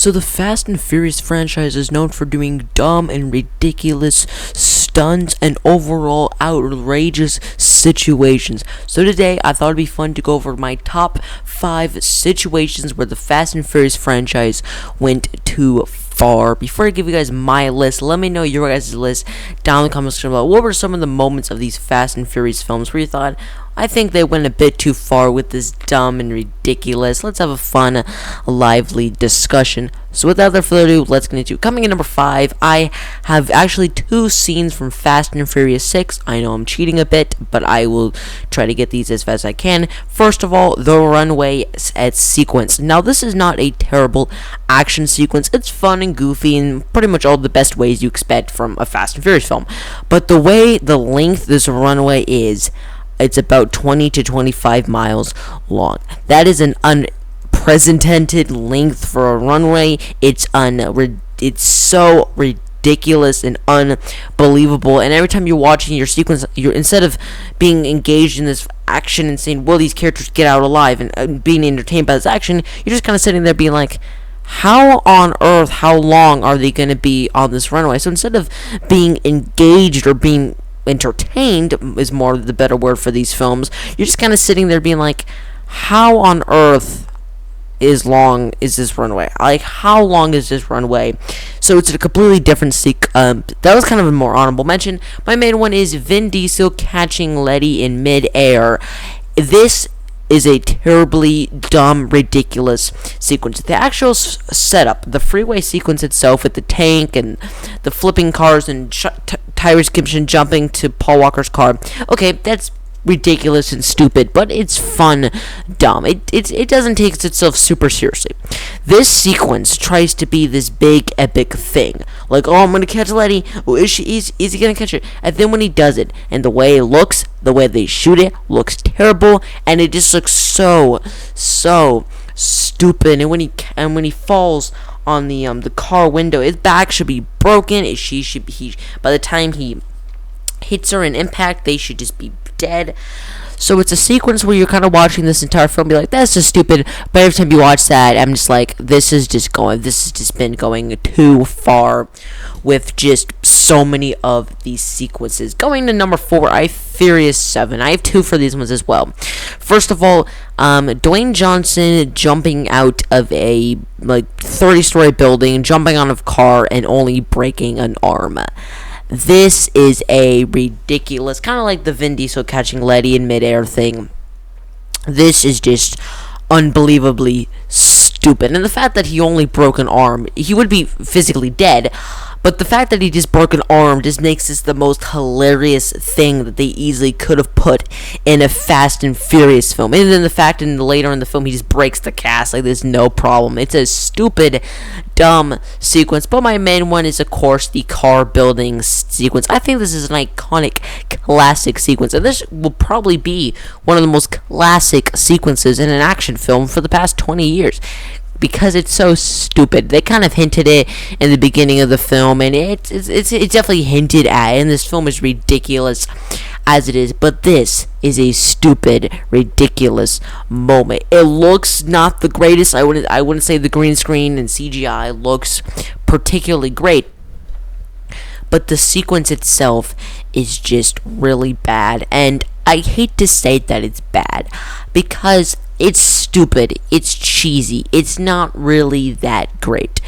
So the Fast and Furious franchise is known for doing dumb and ridiculous stunts and overall outrageous situations. So today I thought it'd be fun to go over my top 5 situations where the Fast and Furious franchise went too far. Before I give you guys my list, let me know your guys' list down in the comments section below. What were some of the moments of these Fast and Furious films where you thought, I think they went a bit too far with this dumb and ridiculous? Let's have a fun, lively discussion. So without further ado, let's get into it. Coming in number 5, I have actually 2 scenes from Fast and Furious 6. I know I'm cheating a bit, but I will try to get these as fast as I can. First of all, the runway sequence. Now, this is not a terrible action sequence. It's fun and goofy in pretty much all the best ways you expect from a Fast and Furious film. But the length this runway is, it's about 20 to 25 miles long. That is an unprecedented length for a runway. It's so ridiculous and unbelievable. And every time you're watching your sequence, you're, instead of being engaged in this action and saying, will these characters get out alive, and being entertained by this action, you're just kind of sitting there being like, how on earth, how long are they going to be on this runway? So instead of being engaged or being entertained, is more the better word for these films, you're just kind of sitting there being like, how on earth is this runway? Like, how long is this runway? So it's a completely different that was kind of a more honorable mention. My main one is Vin Diesel catching Letty in mid-air. This is a terribly dumb, ridiculous sequence. The actual setup, the freeway sequence itself with the tank and the flipping cars and Tyrese Gibson jumping to Paul Walker's car, okay, that's ridiculous and stupid, but it's fun, dumb. It doesn't take itself super seriously. This sequence tries to be this big epic thing, like, oh, I'm gonna catch Letty. Oh, is he gonna catch her? And then when he does it, and the way it looks, the way they shoot it, looks terrible, and it just looks so stupid. And when he falls on the car window, his back should be broken. By the time he hits her in impact, they should just be dead. So it's a sequence where you're kind of watching this entire film, be like, that's just stupid. But every time you watch that, I'm just like, this has just been going too far with just so many of these sequences. Going to number 4, I have Furious 7. I have 2 for these ones as well. First of all, Dwayne Johnson jumping out of a 30-story building, jumping on a car, and only breaking an arm. This is a ridiculous, kind of like the Vin Diesel catching Letty in midair thing. This is just unbelievably stupid. And the fact that he only broke an arm, he would be physically dead, but the fact that he just broke an arm just makes this the most hilarious thing that they easily could have put in a Fast and Furious film. And then the fact that later in the film he just breaks the cast, like, there's no problem. It's a stupid, dumb sequence. But my main one is, of course, the car building sequence. I think this is an iconic, classic sequence, and this will probably be one of the most classic sequences in an action film for the past 20 years. Because it's so stupid. They kind of hinted it in the beginning of the film, and it's definitely hinted at, and this film is ridiculous as it is, but this is a stupid, ridiculous moment. It looks not the greatest. I wouldn't say the green screen and CGI looks particularly great, but the sequence itself is just really bad, and I hate to say that it's bad, because it's stupid, it's cheesy, it's not really that great,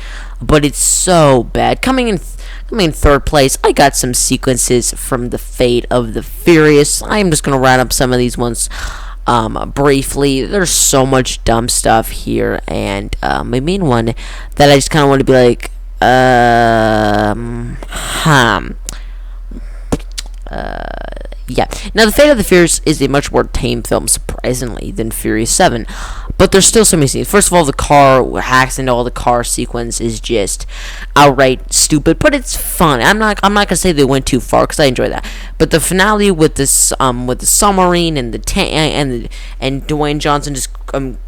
but it's so bad. Coming in 3rd place, I got some sequences from the Fate of the Furious. I'm just gonna write up some of these ones briefly. There's so much dumb stuff here, and my main one that I just kind of want to be like, yeah. Now, The Fate of the Furious is a much more tame film, surprisingly, than Furious 7. But there's still so many scenes. First of all, the car hacks into all the car sequence is just outright stupid, but it's fun. I'm not gonna say they went too far, because I enjoy that. But the finale with this with the submarine and the tank and Dwayne Johnson just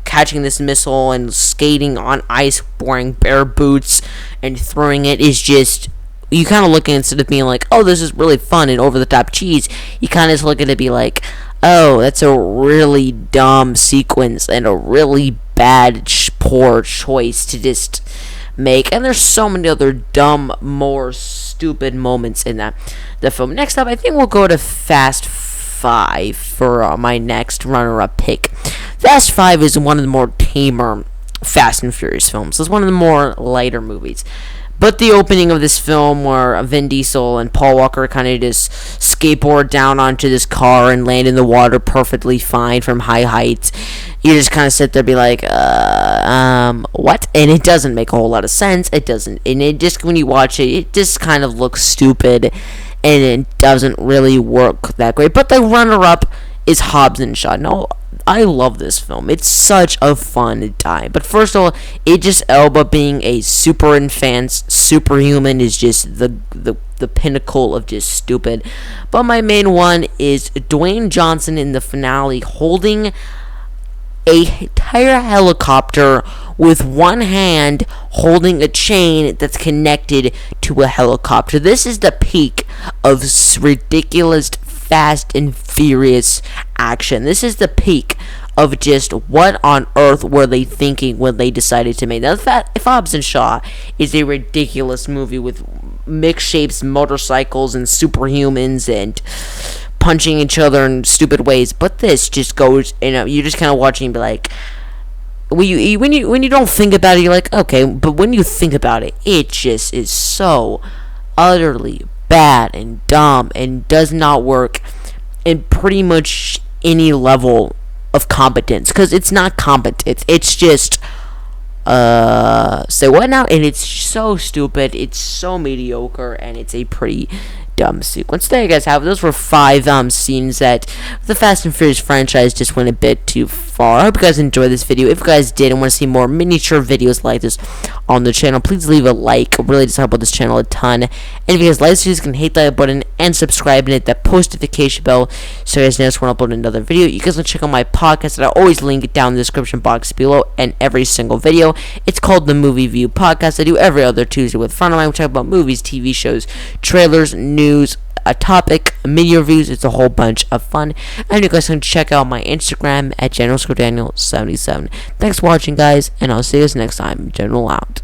catching this missile and skating on ice, wearing bare boots and throwing it, is just, you kind of look at it, instead of being like, oh, this is really fun and over-the-top cheese, you kind of just look at it and be like, oh, that's a really dumb sequence and a really bad, poor choice to just make, and there's so many other dumb, more stupid moments in the film. Next up, I think we'll go to Fast 5 for my next runner-up pick. Fast 5 is one of the more tamer Fast and Furious films. It's one of the more lighter movies. But the opening of this film, where Vin Diesel and Paul Walker kind of just skateboard down onto this car and land in the water perfectly fine from high heights, you just kind of sit there and be like, what? And it doesn't make a whole lot of sense. It doesn't. And it just, when you watch it, it just kind of looks stupid, and it doesn't really work that great. But the runner-up is Hobbs and Shaw. No, I love this film. It's such a fun time. But first of all, Idris Elba being a superhuman is just the pinnacle of just stupid. But my main one is Dwayne Johnson in the finale holding a entire helicopter with one hand, holding a chain that's connected to a helicopter. This is the peak of ridiculous Fast and Furious action. This is the peak of just what on earth were they thinking when they decided to make that. Hobbs and Shaw is a ridiculous movie with mixed shapes, motorcycles, and superhumans, and punching each other in stupid ways. But this just goes, you're just kind of watching and be like, when you don't think about it, you're like, okay. But when you think about it, it just is so utterly bad and dumb and does not work in pretty much any level of competence, because it's not competent. It's just say what now, and it's so stupid, it's so mediocre, and it's a pretty dumb sequence. There you guys have it. Those were 5 scenes that the Fast and Furious franchise just went a bit too far. I hope you guys enjoyed this video. If you guys did and want to see more miniature videos like this on the channel, please leave a like. It really does help out this channel a ton. And if you guys like this video, you can hit that like button and subscribe and hit that post notification bell so you guys never want to upload another video. You guys can check out my podcast that I always link it down in the description box below and every single video. It's called the Movie View Podcast. I do every other Tuesday with a friend of mine. We talk about movies, TV shows, trailers, news, a topic, media reviews. It's a whole bunch of fun. And you guys can check out my Instagram at GeneralScoreDaniel77. Thanks for watching, guys, and I'll see you guys next time. General out.